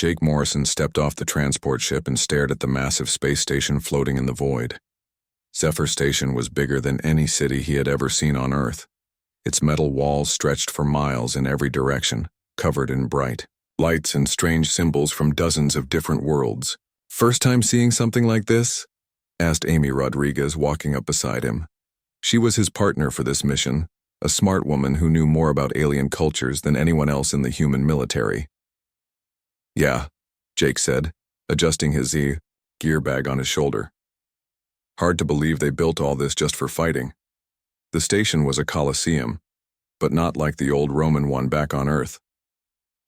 Jake Morrison stepped off the transport ship and stared at the massive space station floating in the void. Zephyr Station was bigger than any city he had ever seen on Earth. Its metal walls stretched for miles in every direction, covered in bright lights and strange symbols from dozens of different worlds. "First time seeing something like this?" asked Amy Rodriguez, walking up beside him. She was his partner for this mission, a smart woman who knew more about alien cultures than anyone else in the human military. "Yeah," Jake said, adjusting his gear bag on his shoulder. "Hard to believe they built all this just for fighting." The station was a coliseum, but not like the old Roman one back on Earth.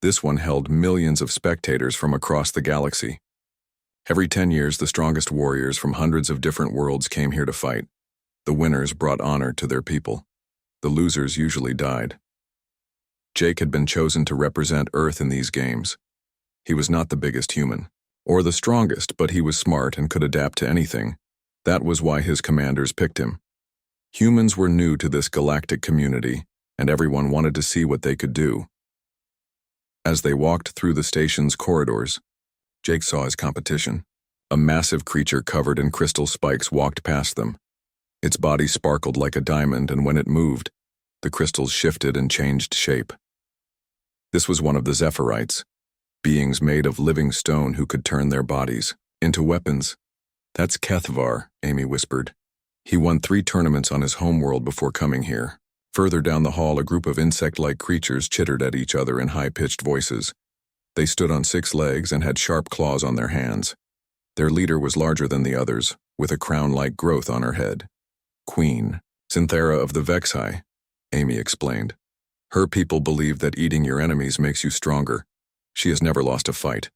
This one held millions of spectators from across the galaxy. Every 10 years, the strongest warriors from hundreds of different worlds came here to fight. The winners brought honor to their people. The losers usually died. Jake had been chosen to represent Earth in these games. He was not the biggest human, or the strongest, but he was smart and could adapt to anything. That was why his commanders picked him. Humans were new to this galactic community, and everyone wanted to see what they could do. As they walked through the station's corridors, Jake saw his competition. A massive creature covered in crystal spikes walked past them. Its body sparkled like a diamond, and when it moved, the crystals shifted and changed shape. This was one of the Zephyrite, beings made of living stone who could turn their bodies into weapons. "That's Kethvar," Amy whispered. "He won 3 tournaments on his homeworld before coming here." Further down the hall, a group of insect-like creatures chittered at each other in high-pitched voices. They stood on 6 legs and had sharp claws on their hands. Their leader was larger than the others, with a crown-like growth on her head. "Queen Synthera of the Vexi," Amy explained. "Her people believe that eating your enemies makes you stronger. She has never lost a fight."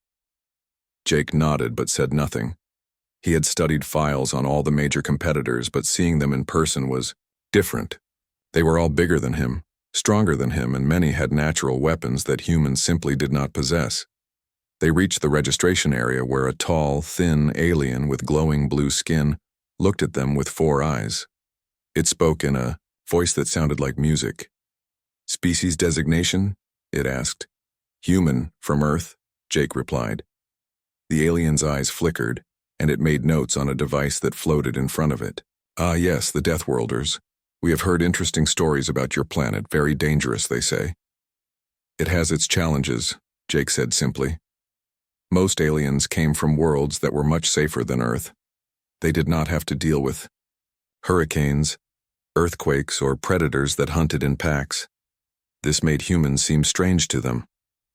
Jake nodded but said nothing. He had studied files on all the major competitors, but seeing them in person was different. They were all bigger than him, stronger than him, and many had natural weapons that humans simply did not possess. They reached the registration area where a tall, thin alien with glowing blue skin looked at them with 4 eyes. It spoke in a voice that sounded like music. "Species designation?" it asked. "Human, from Earth," Jake replied. The alien's eyes flickered, and it made notes on a device that floated in front of it. "Ah yes, the deathworlders. We have heard interesting stories about your planet, very dangerous, they say." "It has its challenges," Jake said simply. "Most aliens came from worlds that were much safer than Earth. They did not have to deal with hurricanes, earthquakes, or predators that hunted in packs. This made humans seem strange to them.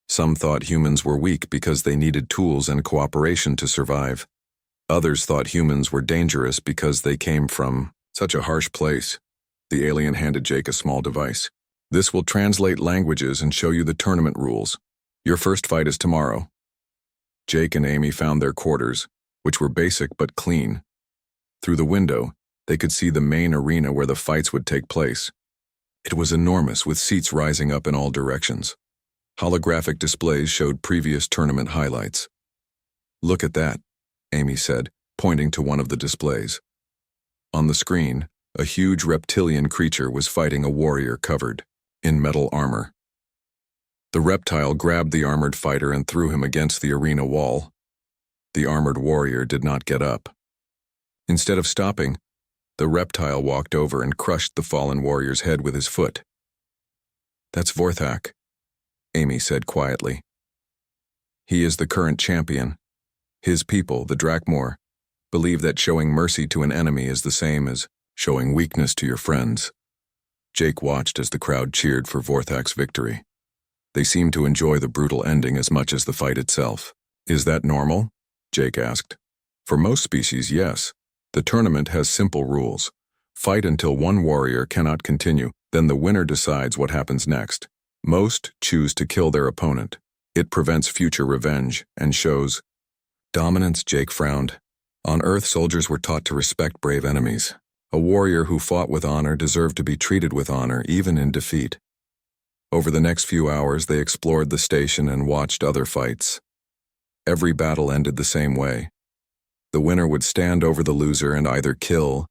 Some thought humans were weak because they needed tools and cooperation to survive. Others thought humans were dangerous because they came from such a harsh place." The alien handed Jake a small device. "This will translate languages and show you the tournament rules. Your first fight is tomorrow." Jake and Amy found their quarters, which were basic but clean. Through the window, they could see the main arena where the fights would take place. It was enormous, with seats rising up in all directions. Holographic displays showed previous tournament highlights. "Look at that," Amy said, pointing to one of the displays. On the screen, a huge reptilian creature was fighting a warrior covered in metal armor. The reptile grabbed the armored fighter and threw him against the arena wall. The armored warrior did not get up. Instead of stopping, the reptile walked over and crushed the fallen warrior's head with his foot. "That's Vorthak," Amy said quietly. "He is the current champion. His people, the Drakmor, believe that showing mercy to an enemy is the same as showing weakness to your friends." Jake watched as the crowd cheered for Vorthak's victory. They seemed to enjoy the brutal ending as much as the fight itself. "Is that normal?" Jake asked. "For most species, yes. The tournament has simple rules. Fight until one warrior cannot continue, then the winner decides what happens next. Most choose to kill their opponent. It prevents future revenge and shows dominance." Jake frowned. On Earth, soldiers were taught to respect brave enemies. A warrior who fought with honor deserved to be treated with honor, even in defeat. Over the next few hours, they explored the station and watched other fights. Every battle ended the same way. The winner would stand over the loser and either kill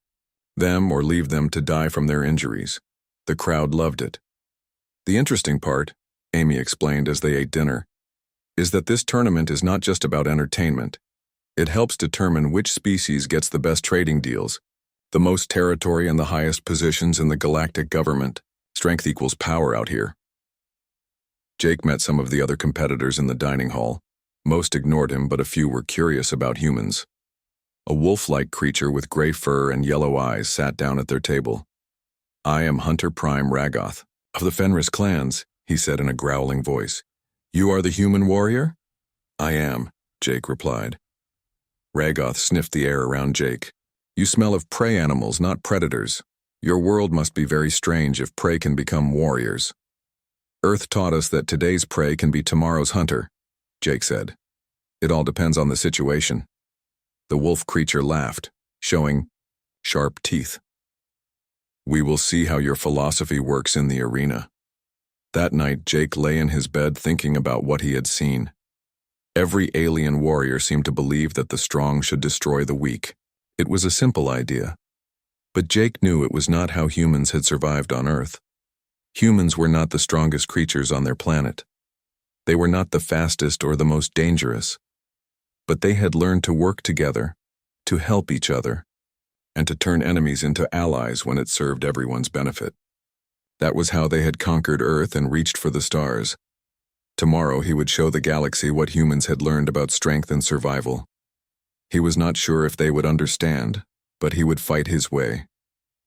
them or leave them to die from their injuries. The crowd loved it. "The interesting part," Amy explained as they ate dinner, is that this tournament is not just about entertainment. It helps determine which species gets the best trading deals, the most territory and the highest positions in the galactic government. Strength equals power out here. Jake met some of the other competitors in the dining hall. Most ignored him, but a few were curious about humans. A wolf-like creature with gray fur and yellow eyes sat down at their table. "I am Hunter Prime Ragoth, of the Fenris clans," he said in a growling voice. "You are the human warrior?" "I am," Jake replied. Ragoth sniffed the air around Jake. "You smell of prey animals, not predators. Your world must be very strange if prey can become warriors." "Earth taught us that today's prey can be tomorrow's hunter," Jake said. "It all depends on the situation." The wolf creature laughed, showing sharp teeth. "We will see how your philosophy works in the arena." That night, Jake lay in his bed thinking about what he had seen. Every alien warrior seemed to believe that the strong should destroy the weak. It was a simple idea. But Jake knew it was not how humans had survived on Earth. Humans were not the strongest creatures on their planet. They were not the fastest or the most dangerous. But they had learned to work together, to help each other, and to turn enemies into allies when it served everyone's benefit. That was how they had conquered Earth and reached for the stars. Tomorrow he would show the galaxy what humans had learned about strength and survival. He was not sure if they would understand, but he would fight his way,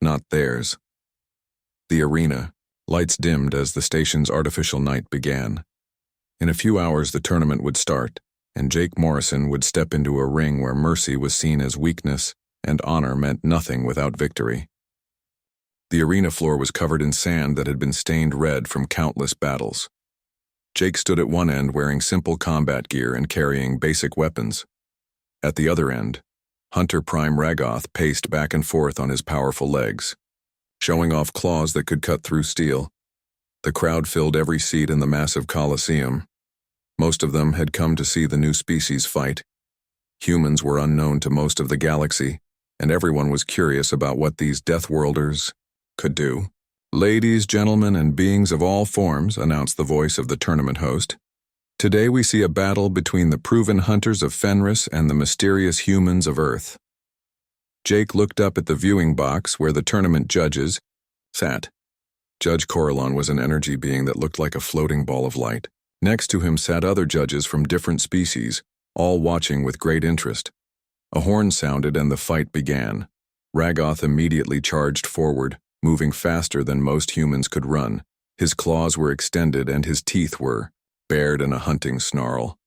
not theirs. The arena. Lights dimmed as the station's artificial night began. In a few hours the tournament would start, and Jake Morrison would step into a ring where mercy was seen as weakness and honor meant nothing without victory. The arena floor was covered in sand that had been stained red from countless battles. Jake stood at one end wearing simple combat gear and carrying basic weapons. At the other end, Hunter Prime Ragoth paced back and forth on his powerful legs, showing off claws that could cut through steel. The crowd filled every seat in the massive coliseum. Most of them had come to see the new species fight. Humans were unknown to most of the galaxy, and everyone was curious about what these deathworlders could do. "Ladies, gentlemen, and beings of all forms," announced the voice of the tournament host. "Today we see a battle between the proven hunters of Fenris and the mysterious humans of Earth." Jake looked up at the viewing box where the tournament judges sat. Judge Corellon was an energy being that looked like a floating ball of light. Next to him sat other judges from different species, all watching with great interest. A horn sounded and the fight began. Ragoth immediately charged forward, moving faster than most humans could run. His claws were extended and his teeth were bared in a hunting snarl.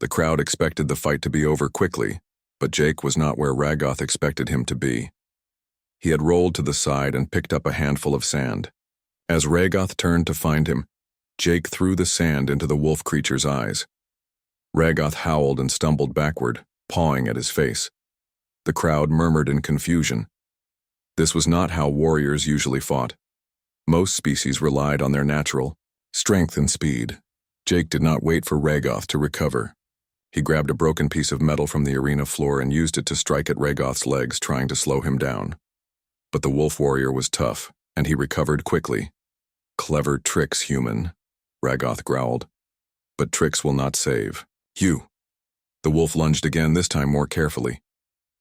The crowd expected the fight to be over quickly, but Jake was not where Ragoth expected him to be. He had rolled to the side and picked up a handful of sand. As Ragoth turned to find him, Jake threw the sand into the wolf creature's eyes. Ragoth howled and stumbled backward, pawing at his face. The crowd murmured in confusion. This was not how warriors usually fought. Most species relied on their natural strength and speed. Jake did not wait for Ragoth to recover. He grabbed a broken piece of metal from the arena floor and used it to strike at Ragoth's legs, trying to slow him down. But the wolf warrior was tough, and he recovered quickly. "Clever tricks, human," Ragoth growled. "But tricks will not save. You." The wolf lunged again, this time more carefully.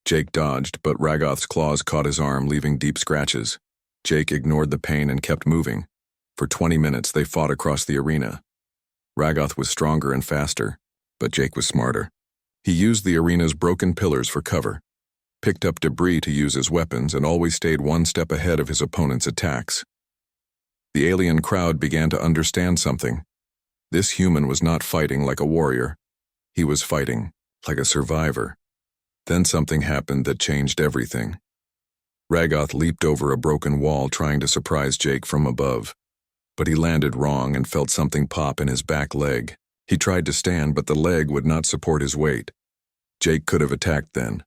Jake dodged, but Ragoth's claws caught his arm, leaving deep scratches. Jake ignored the pain and kept moving. For 20 minutes they fought across the arena. Ragoth was stronger and faster, but Jake was smarter. He used the arena's broken pillars for cover, picked up debris to use as weapons, and always stayed one step ahead of his opponent's attacks. The alien crowd began to understand something. This human was not fighting like a warrior. He was fighting like a survivor. Then something happened that changed everything. Ragoth leaped over a broken wall, trying to surprise Jake from above. But he landed wrong and felt something pop in his back leg. He tried to stand, but the leg would not support his weight. Jake could have attacked then.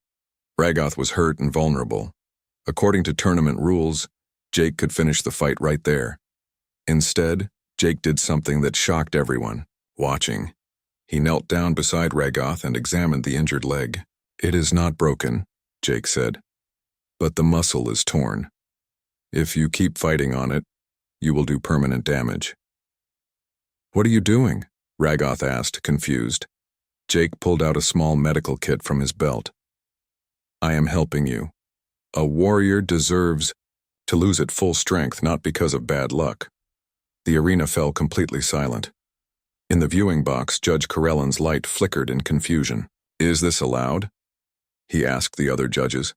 Ragoth was hurt and vulnerable. According to tournament rules, Jake could finish the fight right there. Instead, Jake did something that shocked everyone, watching. He knelt down beside Ragoth and examined the injured leg. "It is not broken," Jake said, "but the muscle is torn. If you keep fighting on it, you will do permanent damage." "What are you doing?" Ragoth asked, confused. Jake pulled out a small medical kit from his belt. I am helping you. A warrior deserves to lose at full strength, not because of bad luck. The arena fell completely silent. In the viewing box, Judge Corellan's light flickered in confusion. Is this allowed? He asked the other judges.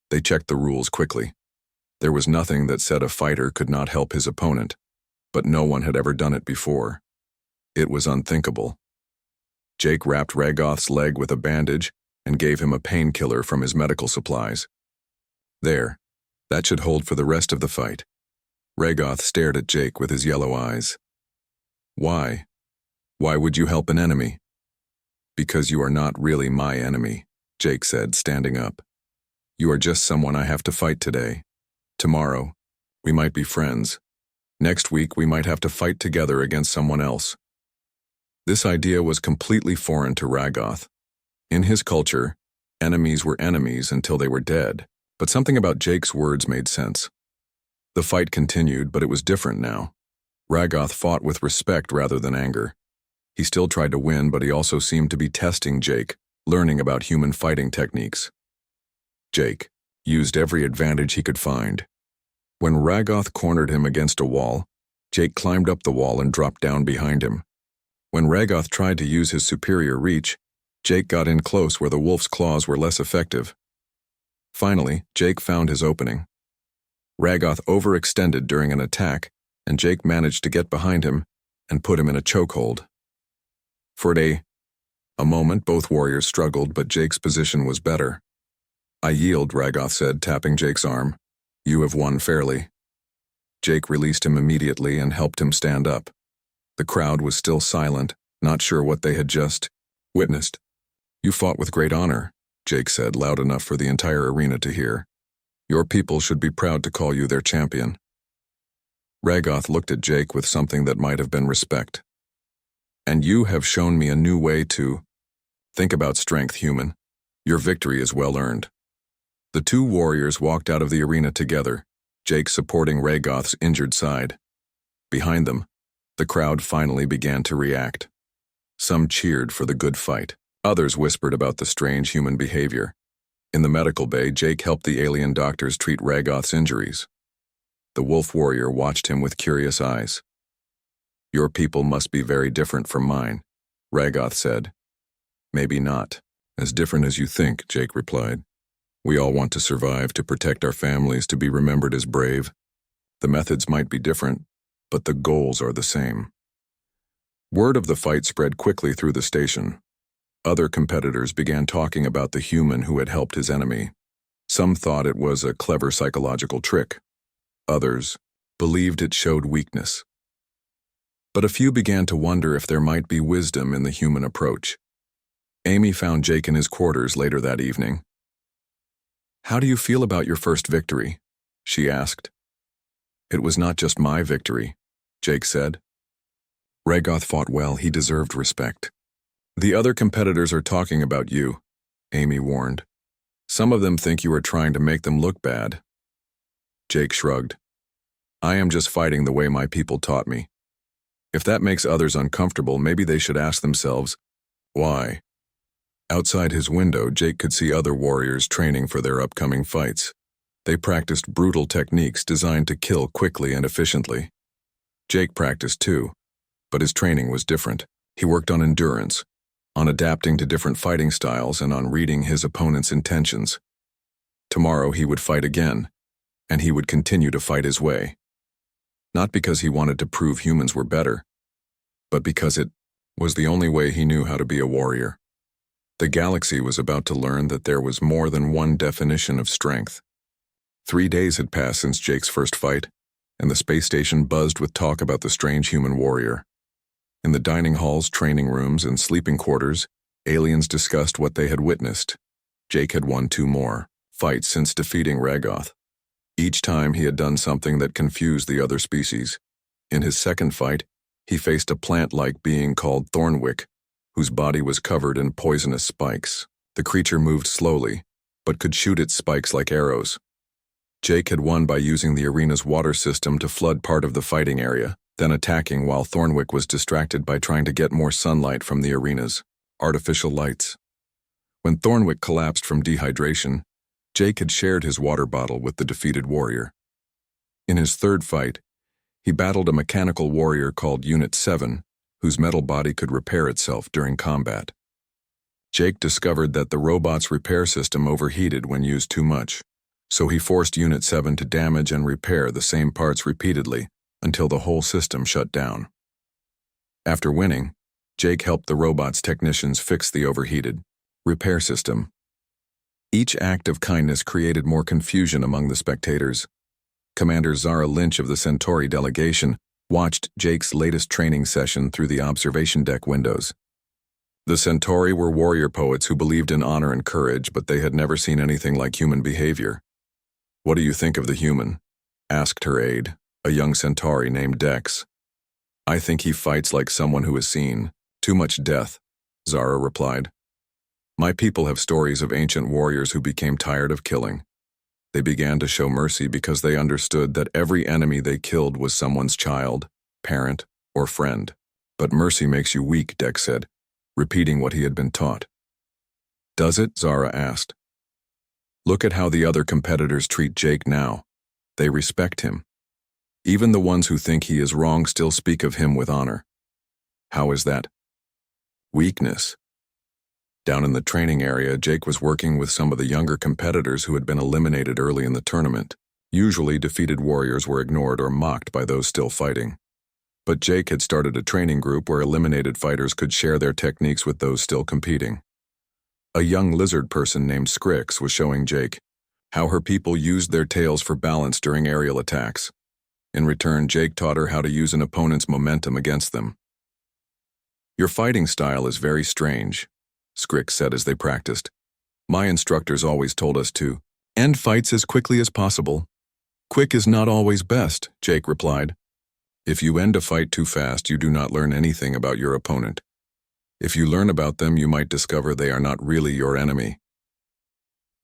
They checked the rules quickly. There was nothing that said a fighter could not help his opponent, but no one had ever done it before. It was unthinkable. Jake wrapped Ragoth's leg with a bandage and gave him a painkiller from his medical supplies. There, that should hold for the rest of the fight. Ragoth stared at Jake with his yellow eyes. Why? Why would you help an enemy? Because you are not really my enemy, Jake said, standing up. You are just someone I have to fight today. Tomorrow, we might be friends. Next week, we might have to fight together against someone else. This idea was completely foreign to Ragoth. In his culture, enemies were enemies until they were dead, but something about Jake's words made sense. The fight continued, but it was different now. Ragoth fought with respect rather than anger. He still tried to win, but he also seemed to be testing Jake, learning about human fighting techniques. Jake used every advantage he could find. When Ragoth cornered him against a wall, Jake climbed up the wall and dropped down behind him. When Ragoth tried to use his superior reach, Jake got in close where the wolf's claws were less effective. Finally, Jake found his opening. Ragoth overextended during an attack, and Jake managed to get behind him and put him in a chokehold. For a moment, both warriors struggled, but Jake's position was better. I yield, Ragoth said, tapping Jake's arm. You have won fairly. Jake released him immediately and helped him stand up. The crowd was still silent, not sure what they had just witnessed. You fought with great honor, Jake said, loud enough for the entire arena to hear. Your people should be proud to call you their champion. Ragoth looked at Jake with something that might have been respect. And you have shown me a new way to think about strength, human. Your victory is well earned. The two warriors walked out of the arena together, Jake supporting Ragoth's injured side. Behind them, the crowd finally began to react. Some cheered for the good fight. Others whispered about the strange human behavior. In the medical bay, Jake helped the alien doctors treat Ragoth's injuries. The wolf warrior watched him with curious eyes. Your people must be very different from mine, Ragoth said. Maybe not. As different as you think, Jake replied. We all want to survive, to protect our families, to be remembered as brave. The methods might be different, but the goals are the same. Word of the fight spread quickly through the station. Other competitors began talking about the human who had helped his enemy. Some thought it was a clever psychological trick. Others believed it showed weakness. But a few began to wonder if there might be wisdom in the human approach. Amy found Jake in his quarters later that evening. How do you feel about your first victory? She asked. It was not just my victory, Jake said. Ragoth fought well, he deserved respect. The other competitors are talking about you, Amy warned. Some of them think you are trying to make them look bad. Jake shrugged. I am just fighting the way my people taught me. If that makes others uncomfortable, maybe they should ask themselves, why? Outside his window, Jake could see other warriors training for their upcoming fights. They practiced brutal techniques designed to kill quickly and efficiently. Jake practiced too, but his training was different. He worked on endurance, on adapting to different fighting styles, and on reading his opponent's intentions. Tomorrow he would fight again, and he would continue to fight his way. Not because he wanted to prove humans were better, but because it was the only way he knew how to be a warrior. The galaxy was about to learn that there was more than one definition of strength. 3 days had passed since Jake's first fight, and the space station buzzed with talk about the strange human warrior. In the dining halls, training rooms, and sleeping quarters, aliens discussed what they had witnessed. Jake had won 2 more fights since defeating Ragoth. Each time he had done something that confused the other species. In his second fight, he faced a plant-like being called Thornwick, whose body was covered in poisonous spikes. The creature moved slowly, but could shoot its spikes like arrows. Jake had won by using the arena's water system to flood part of the fighting area, then attacking while Thornwick was distracted by trying to get more sunlight from the arena's artificial lights. When Thornwick collapsed from dehydration, Jake had shared his water bottle with the defeated warrior. In his third fight, he battled a mechanical warrior called Unit 7, whose metal body could repair itself during combat. Jake discovered that the robot's repair system overheated when used too much, so he forced Unit 7 to damage and repair the same parts repeatedly until the whole system shut down. After winning, Jake helped the robot's technicians fix the overheated repair system. Each act of kindness created more confusion among the spectators. Commander Zara Lynch of the Centauri delegation watched Jake's latest training session through the observation deck windows. The Centauri were warrior poets who believed in honor and courage, but they had never seen anything like human behavior. "What do you think of the human?" asked her aide, a young Centauri named Dex. "I think he fights like someone who has seen too much death," Zara replied. "My people have stories of ancient warriors who became tired of killing. They began to show mercy because they understood that every enemy they killed was someone's child, parent, or friend. But mercy makes you weak," Dex said, repeating what he had been taught. "Does it?" Zara asked. "Look at how the other competitors treat Jake now. They respect him. Even the ones who think he is wrong still speak of him with honor. How is that?" "Weakness." Down in the training area, Jake was working with some of the younger competitors who had been eliminated early in the tournament. Usually, defeated warriors were ignored or mocked by those still fighting. But Jake had started a training group where eliminated fighters could share their techniques with those still competing. A young lizard person named Scrix was showing Jake how her people used their tails for balance during aerial attacks. In return, Jake taught her how to use an opponent's momentum against them. "Your fighting style is very strange," Scrix said as they practiced. "My instructors always told us to end fights as quickly as possible." "Quick is not always best," Jake replied. "If you end a fight too fast, you do not learn anything about your opponent. If you learn about them, you might discover they are not really your enemy."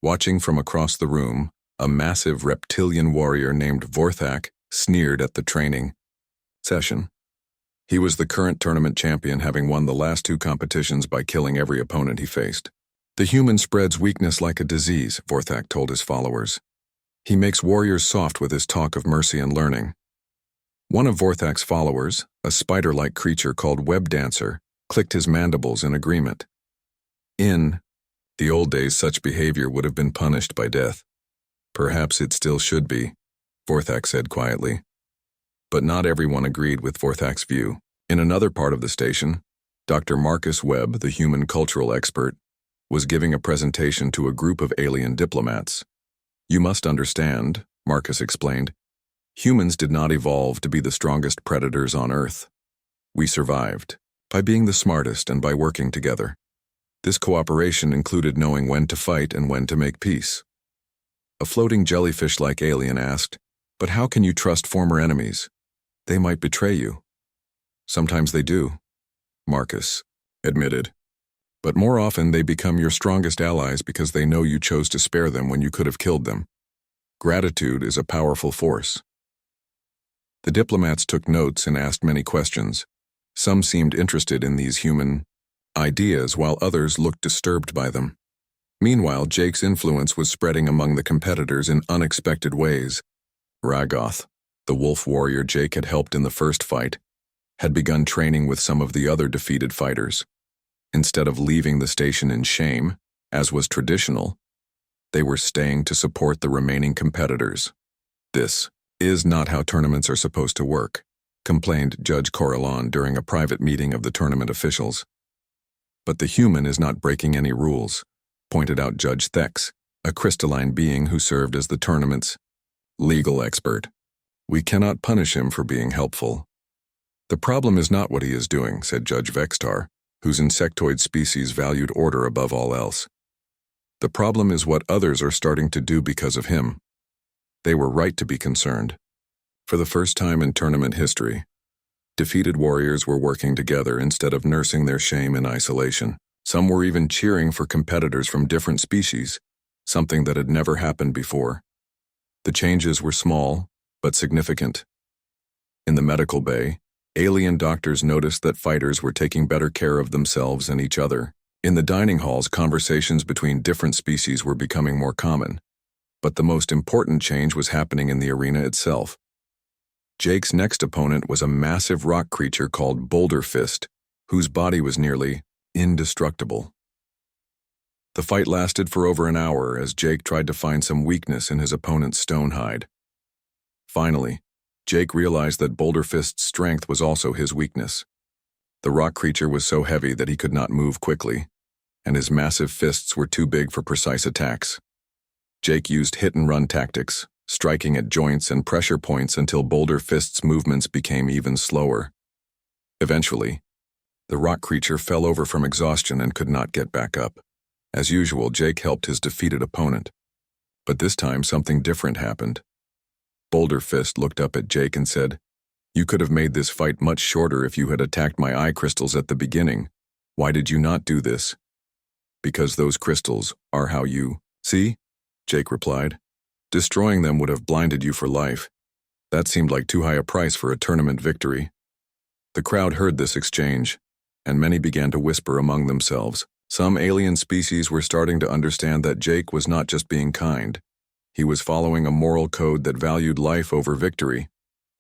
Watching from across the room, a massive reptilian warrior named Vorthak sneered at the training session. He was the current tournament champion, having won the last two competitions by killing every opponent he faced. "The human spreads weakness like a disease," Vorthak told his followers. "He makes warriors soft with his talk of mercy and learning." One of Vorthak's followers, a spider-like creature called Web Dancer, clicked his mandibles in agreement. In the old days, such behavior would have been punished by death. "Perhaps it still should be," Vorthak said quietly. But not everyone agreed with Vorthak's view. In another part of the station, Dr. Marcus Webb, the human cultural expert, was giving a presentation to a group of alien diplomats. "You must understand," Marcus explained, "humans did not evolve to be the strongest predators on Earth. We survived by being the smartest and by working together. This cooperation included knowing when to fight and when to make peace." A floating jellyfish-like alien asked, "But how can you trust former enemies? They might betray you." "Sometimes they do," Marcus admitted. "But more often they become your strongest allies because they know you chose to spare them when you could have killed them. Gratitude is a powerful force." The diplomats took notes and asked many questions. Some seemed interested in these human ideas, while others looked disturbed by them. Meanwhile, Jake's influence was spreading among the competitors in unexpected ways. Ragoth, the wolf warrior Jake had helped in the first fight, had begun training with some of the other defeated fighters. Instead of leaving the station in shame, as was traditional, they were staying to support the remaining competitors. "This is not how tournaments are supposed to work," complained Judge Corralon during a private meeting of the tournament officials. "But the human is not breaking any rules," pointed out Judge Thex, a crystalline being who served as the tournament's legal expert. "We cannot punish him for being helpful." "The problem is not what he is doing," said Judge Vextar, whose insectoid species valued order above all else. "The problem is what others are starting to do because of him." They were right to be concerned. For the first time in tournament history, defeated warriors were working together instead of nursing their shame in isolation. Some were even cheering for competitors from different species, something that had never happened before. The changes were small, but significant. In the medical bay, alien doctors noticed that fighters were taking better care of themselves and each other. In the dining halls, conversations between different species were becoming more common. But the most important change was happening in the arena itself. Jake's next opponent was a massive rock creature called Boulder Fist, whose body was nearly indestructible. The fight lasted for over an hour as Jake tried to find some weakness in his opponent's stone hide. Finally, Jake realized that Boulder Fist's strength was also his weakness. The rock creature was so heavy that he could not move quickly, and his massive fists were too big for precise attacks. Jake used hit-and-run tactics, striking at joints and pressure points until Boulder Fist's movements became even slower. Eventually, the rock creature fell over from exhaustion and could not get back up. As usual, Jake helped his defeated opponent. But this time, something different happened. Boulder Fist looked up at Jake and said, "You could have made this fight much shorter if you had attacked my eye crystals at the beginning. Why did you not do this?" "Because those crystals are how you see," Jake replied. "Destroying them would have blinded you for life. That seemed like too high a price for a tournament victory." The crowd heard this exchange, and many began to whisper among themselves. Some alien species were starting to understand that Jake was not just being kind. He was following a moral code that valued life over victory.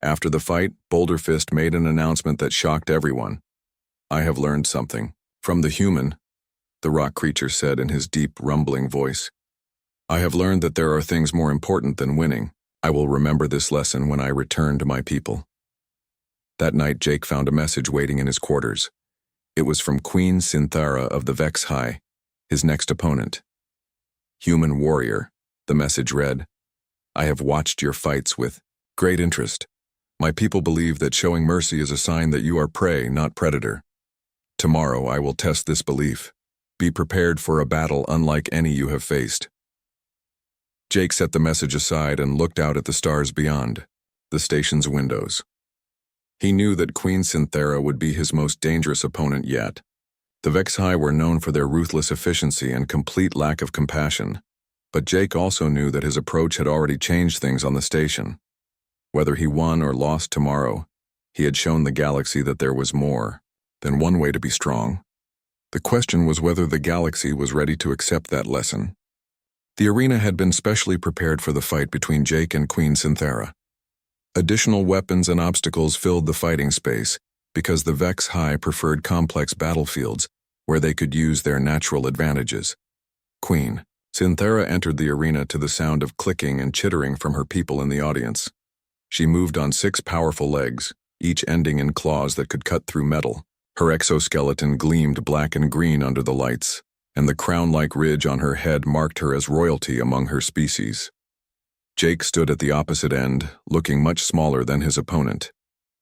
After the fight, Boulder Fist made an announcement that shocked everyone. "I have learned something. From the human," the rock creature said in his deep, rumbling voice. "I have learned that there are things more important than winning. I will remember this lesson when I return to my people." That night, Jake found a message waiting in his quarters. It was from Queen Synthara of the Vex High, his next opponent. "Human warrior," the message read, "I have watched your fights with great interest. My people believe that showing mercy is a sign that you are prey, not predator. Tomorrow I will test this belief. Be prepared for a battle unlike any you have faced." Jake set the message aside and looked out at the stars beyond, the station's windows. He knew that Queen Synthara would be his most dangerous opponent yet. The Vex High were known for their ruthless efficiency and complete lack of compassion, but Jake also knew that his approach had already changed things on the station. Whether he won or lost tomorrow, he had shown the galaxy that there was more than one way to be strong. The question was whether the galaxy was ready to accept that lesson. The arena had been specially prepared for the fight between Jake and Queen Synthara. Additional weapons and obstacles filled the fighting space because the Vex High preferred complex battlefields where they could use their natural advantages. Queen Synthara entered the arena to the sound of clicking and chittering from her people in the audience. She moved on 6 powerful legs, each ending in claws that could cut through metal. Her exoskeleton gleamed black and green under the lights, and the crown-like ridge on her head marked her as royalty among her species. Jake stood at the opposite end, looking much smaller than his opponent.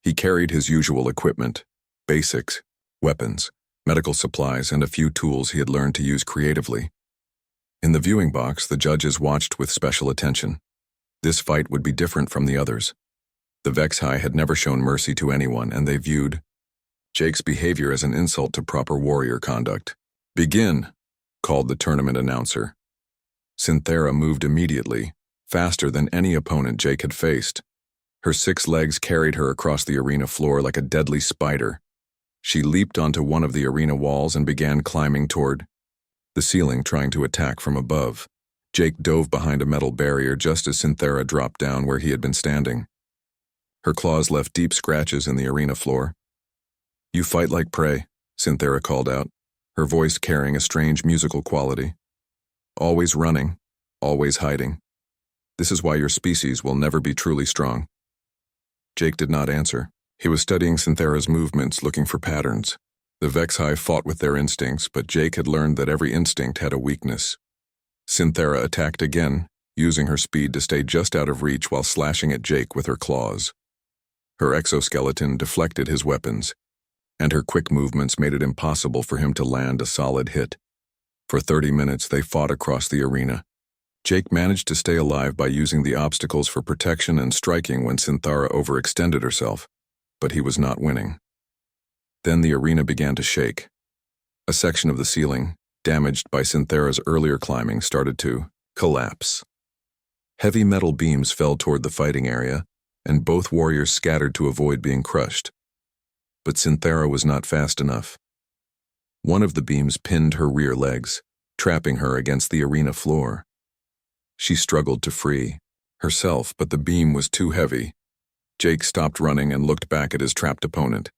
He carried his usual equipment, basics, weapons, medical supplies, and a few tools he had learned to use creatively. In the viewing box, the judges watched with special attention. This fight would be different from the others. The Vex High had never shown mercy to anyone, and they viewed Jake's behavior as an insult to proper warrior conduct. "Begin," called the tournament announcer. Synthara moved immediately, faster than any opponent Jake had faced. Her 6 legs carried her across the arena floor like a deadly spider. She leaped onto one of the arena walls and began climbing toward the ceiling, trying to attack from above. Jake dove behind a metal barrier just as Synthara dropped down where he had been standing. Her claws left deep scratches in the arena floor. "You fight like prey," Synthara called out, her voice carrying a strange musical quality. "Always running, always hiding. This is why your species will never be truly strong." Jake did not answer. He was studying Synthara's movements, looking for patterns. The Vex High fought with their instincts, but Jake had learned that every instinct had a weakness. Synthara attacked again, using her speed to stay just out of reach while slashing at Jake with her claws. Her exoskeleton deflected his weapons, and her quick movements made it impossible for him to land a solid hit. For 30 minutes, they fought across the arena. Jake managed to stay alive by using the obstacles for protection and striking when Synthara overextended herself, but he was not winning. Then the arena began to shake. A section of the ceiling, damaged by Synthara's earlier climbing, started to collapse. Heavy metal beams fell toward the fighting area, and both warriors scattered to avoid being crushed. But Synthera was not fast enough. One of the beams pinned her rear legs, trapping her against the arena floor. She struggled to free herself, but the beam was too heavy. Jake stopped running and looked back at his trapped opponent.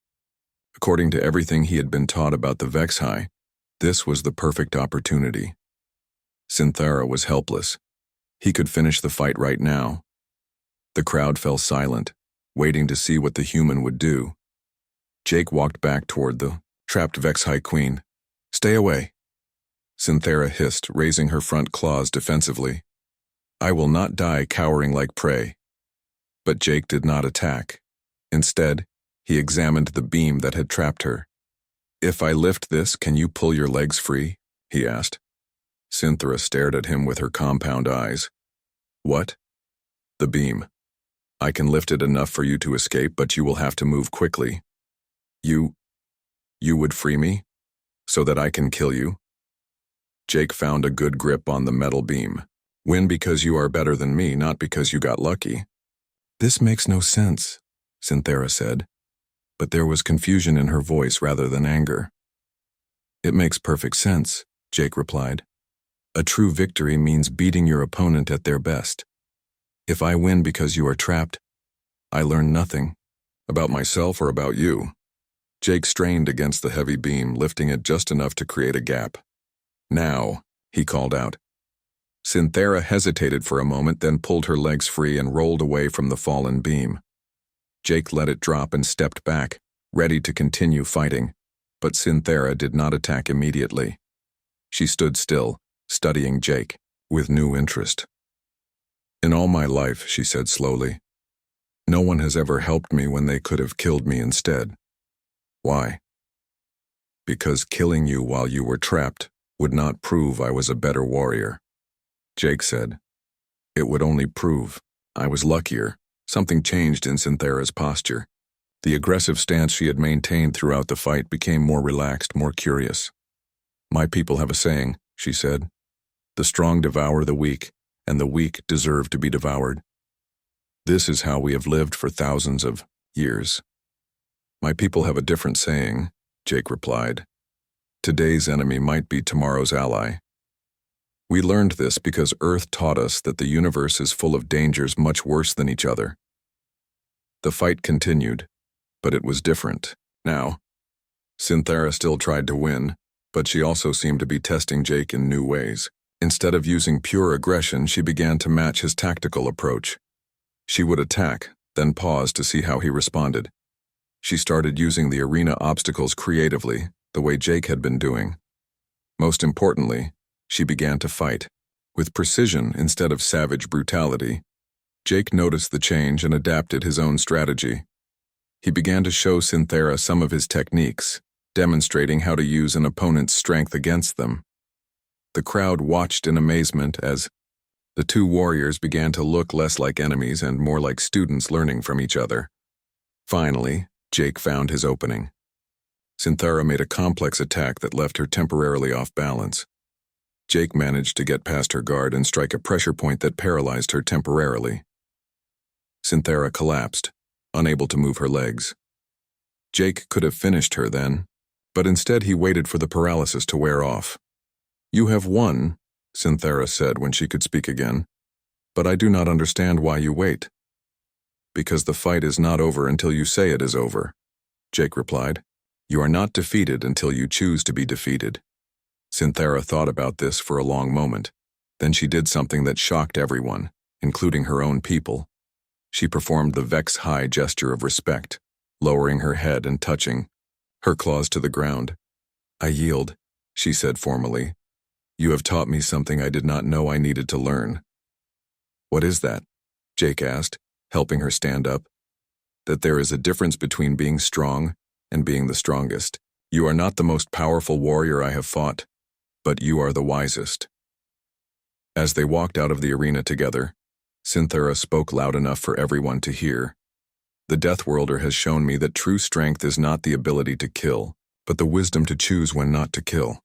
According to everything he had been taught about the Vexhi, this was the perfect opportunity. Synthera was helpless. He could finish the fight right now. The crowd fell silent, waiting to see what the human would do. Jake walked back toward the trapped Vexhi queen. "Stay away," Synthera hissed, raising her front claws defensively. "I will not die cowering like prey." But Jake did not attack. Instead, he examined the beam that had trapped her. "If I lift this, can you pull your legs free?" he asked. Synthera stared at him with her compound eyes. "What?" "The beam. I can lift it enough for you to escape, but you will have to move quickly." You would free me? So that I can kill you?" Jake found a good grip on the metal beam. "Win because you are better than me, not because you got lucky." "This makes no sense," Synthera said, but there was confusion in her voice rather than anger. "It makes perfect sense," Jake replied. "A true victory means beating your opponent at their best. If I win because you are trapped, I learn nothing. About myself or about you." Jake strained against the heavy beam, lifting it just enough to create a gap. "Now," he called out. Synthera hesitated for a moment, then pulled her legs free and rolled away from the fallen beam. Jake let it drop and stepped back, ready to continue fighting, but Synthera did not attack immediately. She stood still, studying Jake, with new interest. "In all my life," she said slowly, "no one has ever helped me when they could have killed me instead. Why?" "Because killing you while you were trapped would not prove I was a better warrior," Jake said. "It would only prove I was luckier." Something changed in Synthera's posture. The aggressive stance she had maintained throughout the fight became more relaxed, more curious. "My people have a saying," she said. "The strong devour the weak, and the weak deserve to be devoured. This is how we have lived for thousands of years." "My people have a different saying," Jake replied. "Today's enemy might be tomorrow's ally." We learned this because Earth taught us that the universe is full of dangers much worse than each other. The fight continued, but it was different now. Synthera still tried to win, but she also seemed to be testing Jake in new ways. Instead of using pure aggression, she began to match his tactical approach. She would attack, then pause to see how he responded. She started using the arena obstacles creatively, the way Jake had been doing. Most importantly, she began to fight, with precision instead of savage brutality. Jake noticed the change and adapted his own strategy. He began to show Synthera some of his techniques, demonstrating how to use an opponent's strength against them. The crowd watched in amazement as the two warriors began to look less like enemies and more like students learning from each other. Finally, Jake found his opening. Synthera made a complex attack that left her temporarily off balance. Jake managed to get past her guard and strike a pressure point that paralyzed her temporarily. Synthera collapsed, unable to move her legs. Jake could have finished her then, but instead he waited for the paralysis to wear off. "You have won," Synthera said when she could speak again, "but I do not understand why you wait." "Because the fight is not over until you say it is over," Jake replied. "You are not defeated until you choose to be defeated." Synthera thought about this for a long moment. Then she did something that shocked everyone, including her own people. She performed the Vexhi gesture of respect, lowering her head and touching her claws to the ground. "I yield," she said formally. "You have taught me something I did not know I needed to learn." "What is that?" Jake asked, helping her stand up. "That there is a difference between being strong and being the strongest. You are not the most powerful warrior I have fought, but you are the wisest." As they walked out of the arena together, Synthera spoke loud enough for everyone to hear. "The deathworlder has shown me that true strength is not the ability to kill, but the wisdom to choose when not to kill."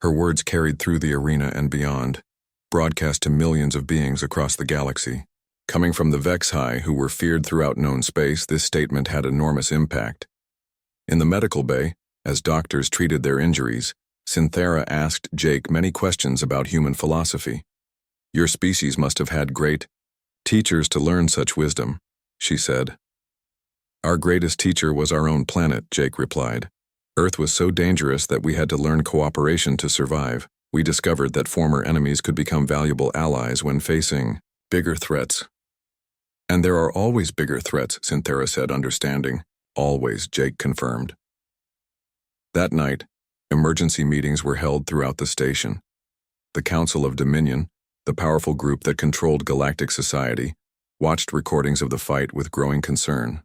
Her words carried through the arena and beyond, broadcast to millions of beings across the galaxy. Coming from the Vex-High, who were feared throughout known space, this statement had enormous impact. In the medical bay, as doctors treated their injuries, Synthera asked Jake many questions about human philosophy. "Your species must have had great teachers to learn such wisdom," she said. "Our greatest teacher was our own planet," Jake replied. "Earth was so dangerous that we had to learn cooperation to survive. We discovered that former enemies could become valuable allies when facing bigger threats." "And there are always bigger threats," Synthera said, understanding. "Always," Jake confirmed. That night, emergency meetings were held throughout the station. The Council of Dominion, the powerful group that controlled galactic society, watched recordings of the fight with growing concern.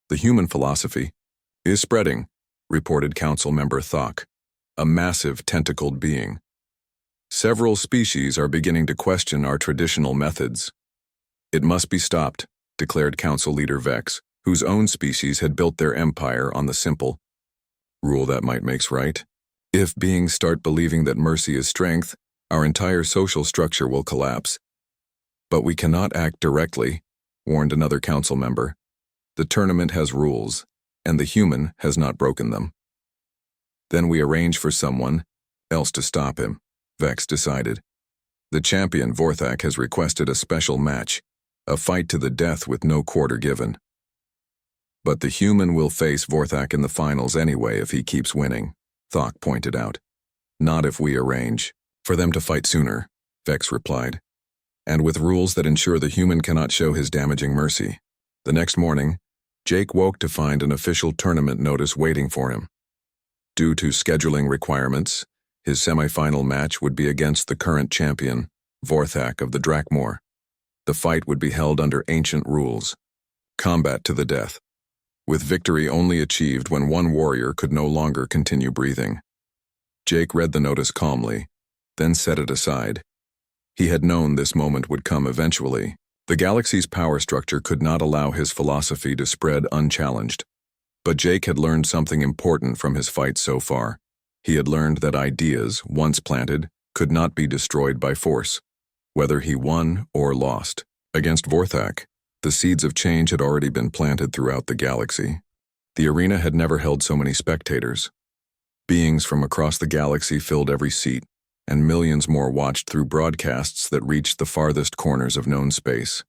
"The human philosophy is spreading," reported Council member Thok, a massive tentacled being. "Several species are beginning to question our traditional methods. It must be stopped," declared Council leader Vex, whose own species had built their empire on the simple rule that might makes right. "If beings start believing that mercy is strength, our entire social structure will collapse." "But we cannot act directly," warned another council member. "The tournament has rules, and the human has not broken them." "Then we arrange for someone else to stop him," Vex decided. "The champion, Vorthak, has requested a special match, a fight to the death with no quarter given." "But the human will face Vorthak in the finals anyway if he keeps winning," Thok pointed out. "Not if we arrange for them to fight sooner," Vex replied. "And with rules that ensure the human cannot show his damaging mercy." The next morning, Jake woke to find an official tournament notice waiting for him. Due to scheduling requirements, his semifinal match would be against the current champion, Vorthak of the Drakmor. The fight would be held under ancient rules. Combat to the death, with victory only achieved when one warrior could no longer continue breathing. Jake read the notice calmly, then set it aside. He had known this moment would come eventually. The galaxy's power structure could not allow his philosophy to spread unchallenged. But Jake had learned something important from his fight so far. He had learned that ideas, once planted, could not be destroyed by force, whether he won or lost. Against Vorthak, the seeds of change had already been planted throughout the galaxy. The arena had never held so many spectators. Beings from across the galaxy filled every seat, and millions more watched through broadcasts that reached the farthest corners of known space.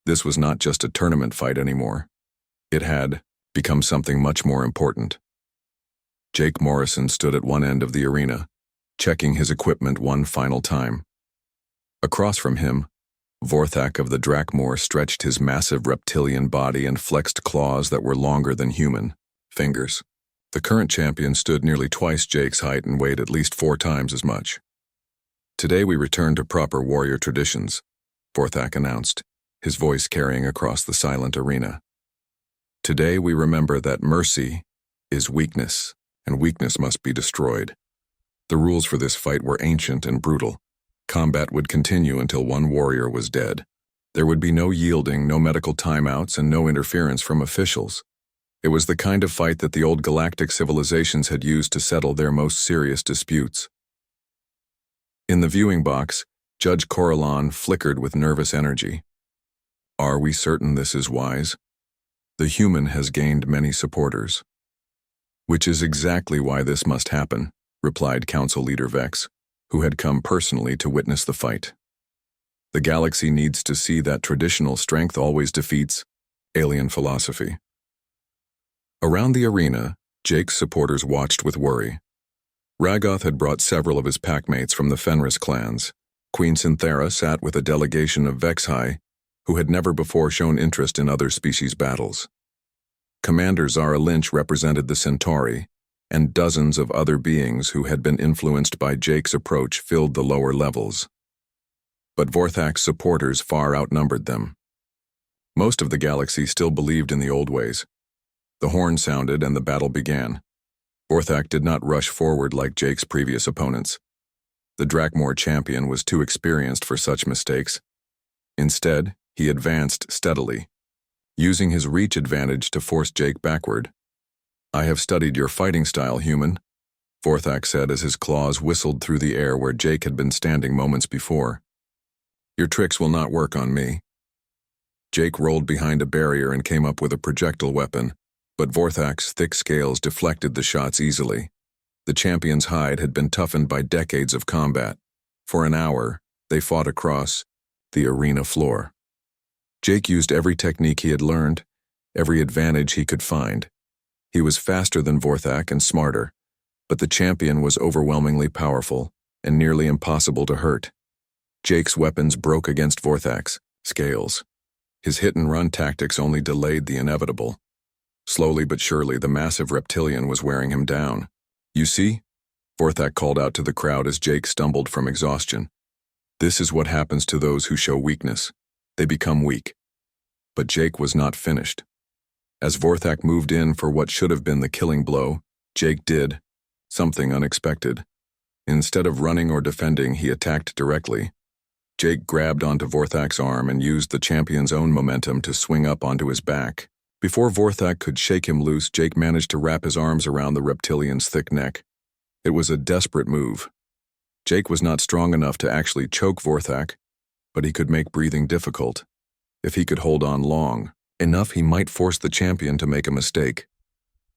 This was not just a tournament fight anymore. It had become something much more important. Jake Morrison stood at one end of the arena, checking his equipment one final time. Across from him, Vorthak of the Drakmor stretched his massive reptilian body and flexed claws that were longer than human fingers. The current champion stood nearly twice Jake's height and weighed at least 4 times as much. "Today we return to proper warrior traditions," Vorthak announced, his voice carrying across the silent arena. "Today we remember that mercy is weakness, and weakness must be destroyed." The rules for this fight were ancient and brutal. Combat would continue until one warrior was dead. There would be no yielding, no medical timeouts, and no interference from officials. It was the kind of fight that the old galactic civilizations had used to settle their most serious disputes. In the viewing box, Judge Coralon flickered with nervous energy. "Are we certain this is wise? The human has gained many supporters." "Which is exactly why this must happen," replied Council Leader Vex, who had come personally to witness the fight. "The galaxy needs to see that traditional strength always defeats alien philosophy." Around the arena, Jake's supporters watched with worry. Ragoth had brought several of his packmates from the Fenris clans. Queen Synthera sat with a delegation of Vex-High, who had never before shown interest in other species' battles. Commander Zara Lynch represented the Centauri, and dozens of other beings who had been influenced by Jake's approach filled the lower levels. But Vorthak's supporters far outnumbered them. Most of the galaxy still believed in the old ways. The horn sounded and the battle began. Vorthak did not rush forward like Jake's previous opponents. The Drakmor champion was too experienced for such mistakes. Instead, he advanced steadily, using his reach advantage to force Jake backward. "I have studied your fighting style, human," Vorthak said as his claws whistled through the air where Jake had been standing moments before. "Your tricks will not work on me. Jake rolled behind a barrier and came up with a projectile weapon, but Vorthak's thick scales deflected the shots easily. The champion's hide had been toughened by decades of combat. For an hour, they fought across the arena floor. Jake used every technique he had learned, every advantage he could find. He was faster than Vorthak and smarter, but the champion was overwhelmingly powerful and nearly impossible to hurt. Jake's weapons broke against Vorthak's scales. His hit-and-run tactics only delayed the inevitable. Slowly but surely, the massive reptilian was wearing him down. "You see?" Vorthak called out to the crowd as Jake stumbled from exhaustion. "This is what happens to those who show weakness. They become weak." But Jake was not finished. As Vorthak moved in for what should have been the killing blow, Jake did something unexpected. Instead of running or defending, he attacked directly. Jake grabbed onto Vorthak's arm and used the champion's own momentum to swing up onto his back. Before Vorthak could shake him loose, Jake managed to wrap his arms around the reptilian's thick neck. It was a desperate move. Jake was not strong enough to actually choke Vorthak, but he could make breathing difficult. If he could hold on long enough, he might force the champion to make a mistake.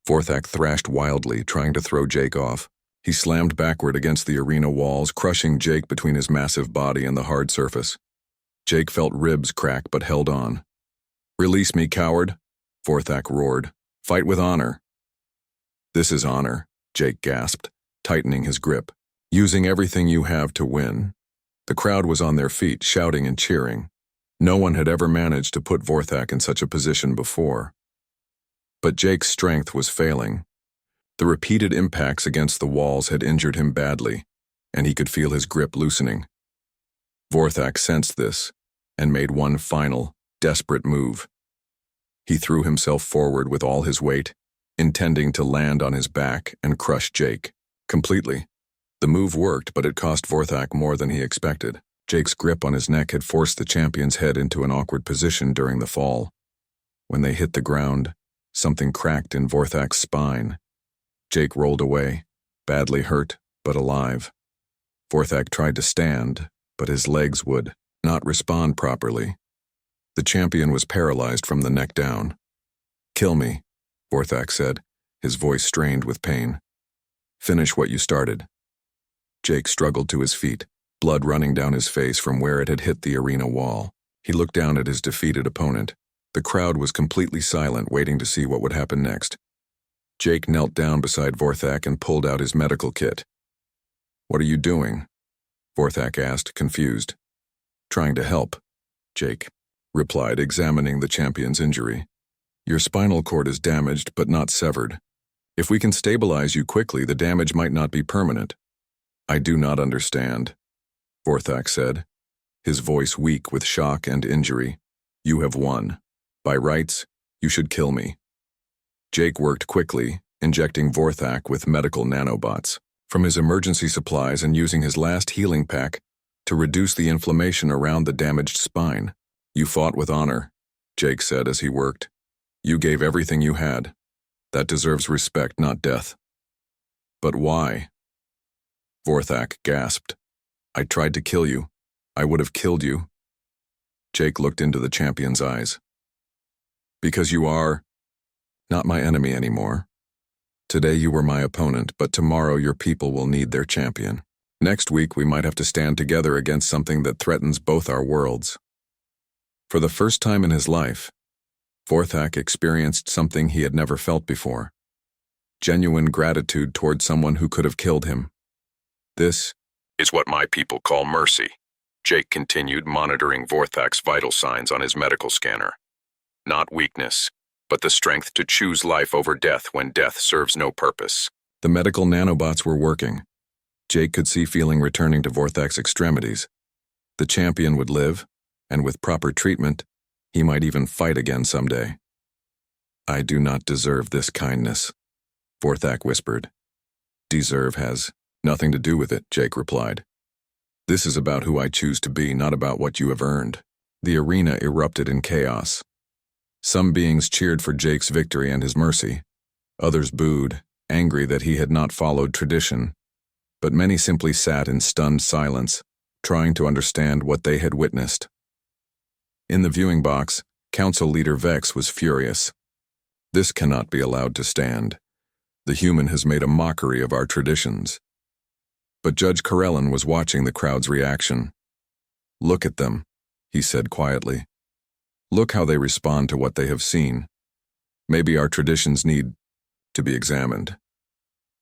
Vorthak thrashed wildly, trying to throw Jake off. He slammed backward against the arena walls, crushing Jake between his massive body and the hard surface. Jake felt ribs crack but held on. "Release me, coward," Vorthak roared. "Fight with honor." "This is honor," Jake gasped, tightening his grip. "Using everything you have to win." The crowd was on their feet, shouting and cheering. No one had ever managed to put Vorthak in such a position before. But Jake's strength was failing. The repeated impacts against the walls had injured him badly, and he could feel his grip loosening. Vorthak sensed this and made one final, desperate move. He threw himself forward with all his weight, intending to land on his back and crush Jake completely. The move worked, but it cost Vorthak more than he expected. Jake's grip on his neck had forced the champion's head into an awkward position during the fall. When they hit the ground, something cracked in Vorthak's spine. Jake rolled away, badly hurt but alive. Vorthak tried to stand, but his legs would not respond properly. The champion was paralyzed from the neck down. "Kill me," Vorthak said, his voice strained with pain. "Finish what you started." Jake struggled to his feet, blood running down his face from where it had hit the arena wall. He looked down at his defeated opponent. The crowd was completely silent, waiting to see what would happen next. Jake knelt down beside Vorthak and pulled out his medical kit. "What are you doing?" Vorthak asked, confused. "Trying to help," Jake replied, examining the champion's injury. "Your spinal cord is damaged but not severed. If we can stabilize you quickly, the damage might not be permanent." "I do not understand," Vorthak said, his voice weak with shock and injury. "You have won. By rights, you should kill me." Jake worked quickly, injecting Vorthak with medical nanobots from his emergency supplies and using his last healing pack to reduce the inflammation around the damaged spine. "You fought with honor," Jake said as he worked. "You gave everything you had. That deserves respect, not death." "But why?" Vorthak gasped. "I tried to kill you. I would have killed you." Jake looked into the champion's eyes. "Because you are not my enemy anymore. Today you were my opponent, but tomorrow your people will need their champion. Next week we might have to stand together against something that threatens both our worlds." For the first time in his life, Vorthak experienced something he had never felt before: genuine gratitude toward someone who could have killed him. "This is what my people call mercy," Jake continued, monitoring Vorthak's vital signs on his medical scanner. "Not weakness, but the strength to choose life over death when death serves no purpose." The medical nanobots were working. Jake could see feeling returning to Vorthak's extremities. The champion would live, and with proper treatment, he might even fight again someday. "I do not deserve this kindness," Vorthak whispered. "Deserve has nothing to do with it," Jake replied. "This is about who I choose to be, not about what you have earned." The arena erupted in chaos. Some beings cheered for Jake's victory and his mercy. Others booed, angry that he had not followed tradition. But many simply sat in stunned silence, trying to understand what they had witnessed. In the viewing box, Council leader Vex was furious. This cannot be allowed to stand. The human has made a mockery of our traditions. But Judge Corellin was watching the crowd's reaction. Look at them, he said quietly. Look how they respond to what they have seen. Maybe our traditions need to be examined.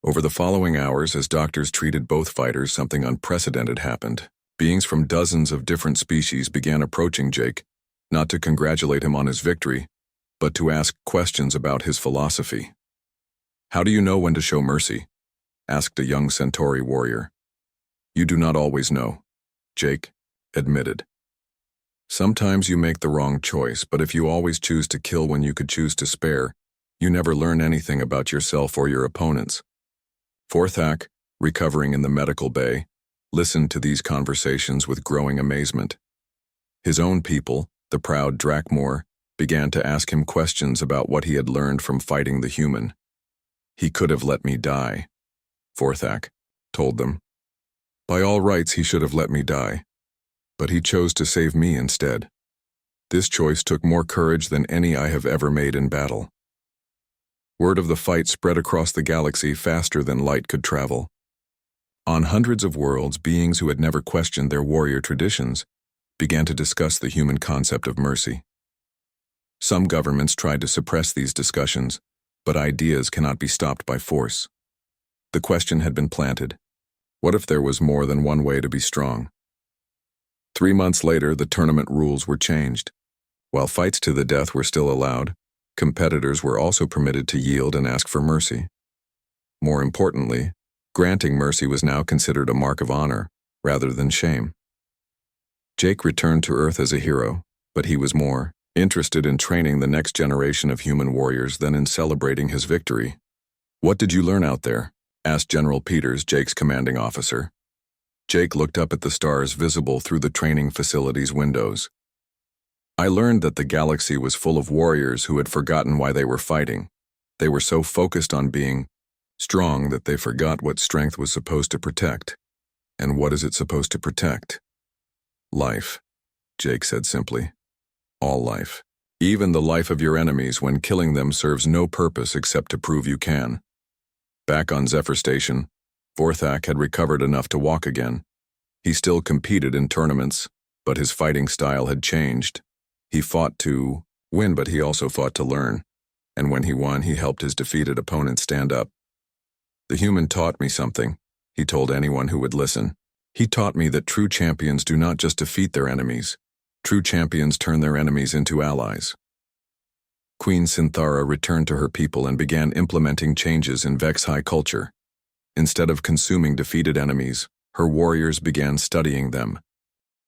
Over the following hours, as doctors treated both fighters, something unprecedented happened. Beings from dozens of different species began approaching Jake, not to congratulate him on his victory, but to ask questions about his philosophy. How do you know when to show mercy? Asked a young Centauri warrior. You do not always know, Jake admitted. Sometimes you make the wrong choice, but if you always choose to kill when you could choose to spare, you never learn anything about yourself or your opponents. Forthak, recovering in the medical bay, listened to these conversations with growing amazement. His own people, the proud Drakmor, began to ask him questions about what he had learned from fighting the human. He could have let me die, Forthak told them. By all rights, he should have let me die. But he chose to save me instead. This choice took more courage than any I have ever made in battle. Word of the fight spread across the galaxy faster than light could travel. On hundreds of worlds, beings who had never questioned their warrior traditions began to discuss the human concept of mercy. Some governments tried to suppress these discussions, but ideas cannot be stopped by force. The question had been planted. What if there was more than one way to be strong? 3 months later, the tournament rules were changed. While fights to the death were still allowed, competitors were also permitted to yield and ask for mercy. More importantly, granting mercy was now considered a mark of honor, rather than shame. Jake returned to Earth as a hero, but he was more interested in training the next generation of human warriors than in celebrating his victory. What did you learn out there? Asked General Peters, Jake's commanding officer. Jake looked up at the stars visible through the training facility's windows. I learned that the galaxy was full of warriors who had forgotten why they were fighting. They were so focused on being strong that they forgot what strength was supposed to protect. And what is it supposed to protect? Life, Jake said simply. All life. Even the life of your enemies when killing them serves no purpose except to prove you can. Back on Zephyr Station, Forthak had recovered enough to walk again. He still competed in tournaments, but his fighting style had changed. He fought to win, but he also fought to learn. And when he won, he helped his defeated opponent stand up. The human taught me something, he told anyone who would listen. He taught me that true champions do not just defeat their enemies. True champions turn their enemies into allies. Queen Synthara returned to her people and began implementing changes in Vex high culture. Instead of consuming defeated enemies, her warriors began studying them,